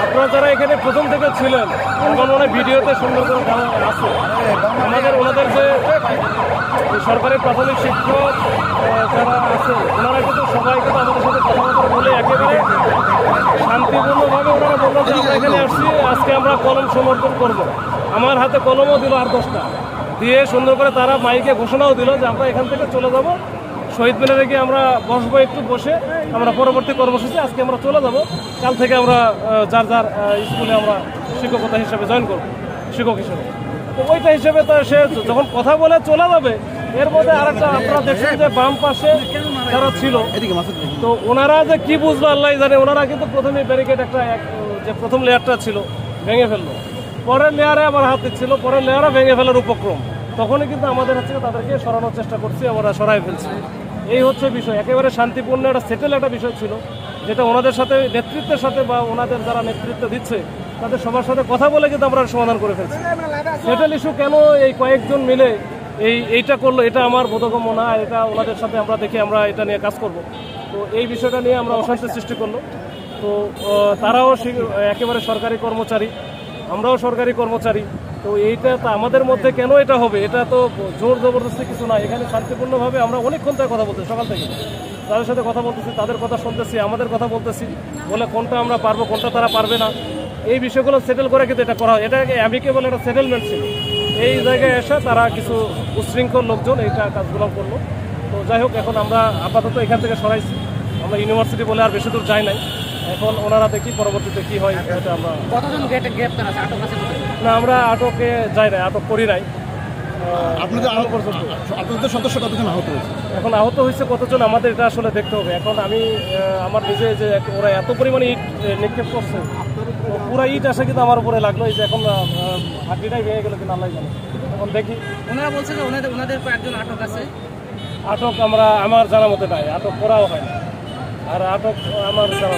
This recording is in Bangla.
আপনারা যারা এখানে প্রথম থেকে ছিলেন আমার মনে ভিডিওতে সুন্দর করে দেওয়া আছে। আমাদের ওনাদের যে সরকারি প্রাথমিক শিক্ষক যারা আছে ওনারা কিন্তু সবাইকে তো আমাদের সাথে কথাবার্তা বলে একেবারে শান্তিপূর্ণভাবে ওনারা বললো যে আমরা এখানে আসছি, আজকে আমরা কলম সমর্পণ করব। আমার হাতে কলমও দিল আর 10টা দিয়ে সুন্দর করে তারা মাইকে ঘোষণাও দিল যে আমরা এখান থেকে চলে যাব শহীদ মিনারে গিয়ে আমরা বসবো, একটু বসে আমরা পরবর্তী কর্মসূচি আজকে আমরা চলে যাব। কাল থেকে আমরা যার যার স্কুলে আমরা শিক্ষকতা হিসাবে জয়েন করব, শিক্ষক হিসেবে। তো ওইটা হিসেবে তো সে যখন কথা বলে চলে যাবে, এর মধ্যে আরেকটা আপনারা দেখছেন যে বাম পাশে যারা ছিল তো ওনারা যে কি বুঝলো আল্লাহ জানে, ওনারা কিন্তু প্রথমে ব্যারিকেড একটা যে প্রথম লেয়ারটা ছিল ভেঙে ফেললো, পরের লেয়ারে আবার হাত দিচ্ছিল, পরের লেয়ারও ভেঙে ফেলার উপক্রম। তখনই কিন্তু আমাদের হচ্ছে তাদেরকে সরানোর চেষ্টা করছি, আমরা সরাই ফেলছি। এই হচ্ছে বিষয়, একেবারে শান্তিপূর্ণ একটা সেটেল একটা বিষয় ছিল, যেটা ওনাদের সাথে নেতৃত্বের সাথে বা ওনাদের যারা নেতৃত্ব দিচ্ছে তাদের সবার সাথে কথা বলে কিন্তু আমরা সমাধান করে ফেলছি। সেটেল ইস্যু কেন এই কয়েকজন মিলে এইটা করলো, এটা আমার বোধগম্য না। এটা ওনাদের সাথে আমরা দেখি আমরা এটা নিয়ে কাজ করব। তো এই বিষয়টা নিয়ে আমরা অশান্তি সৃষ্টি করলো। তো তারাও একেবারে সরকারি কর্মচারী, আমরাও সরকারি কর্মচারী। তো এইটা তো আমাদের মধ্যে কেন এটা হবে, এটা তো জোর জবরদস্তি কিছু না। এখানে শান্তিপূর্ণভাবে আমরা অনেকক্ষণ থেকে কথা বলতেছি, সকাল থেকে তাদের সাথে কথা বলতেছি, তাদের কথা শুনতেছি, আমাদের কথা বলতেছি, বলে কোনটা আমরা পারবো কোনটা তারা পারবে না, এই বিষয়গুলো সেটেল করে কিন্তু এটা করা হয়। এটাকে অ্যামিকেবল একটা সেটেলমেন্ট ছিল। এই জায়গায় এসে তারা কিছু উচ্ছৃঙ্খল লোকজন এইটা কাজগুলো করলো। তো যাই হোক, এখন আমরা আপাতত এখান থেকে সরাইছি। আমরা ইউনিভার্সিটি বলে আর বেশি দূর যাই নাই। এখন ওনারা দেখি পরবর্তীতে কি হয়। এটা আমরা কতজন গ্রেপ্তার আছে, আটক আছে? না, আমরা আটকে যাই নাই, আটক করি নাই। আপনাদের সদস্য কতজন আহত হয়েছে? এখন আহত হয়েছে কতজন আমাদের এটা আসলে দেখতে হবে। এখন আমি আমার নিজে যে ওরা এত পরিমাণে ইট নিক্ষেপ করছে, পুরো ইট আসে কিন্তু আমার উপরে লাগলো। এই যে এখন হাড্ডিটাই ভেঙে গেল কিনা আল্লাহ জানে। এখন দেখি। ওনারা বলছে যে ওনাদের কয়েকজন আটক আছে। আটক আমার জানা মতে নাই, আটক করাও হয় না। আর আটক আমার জানা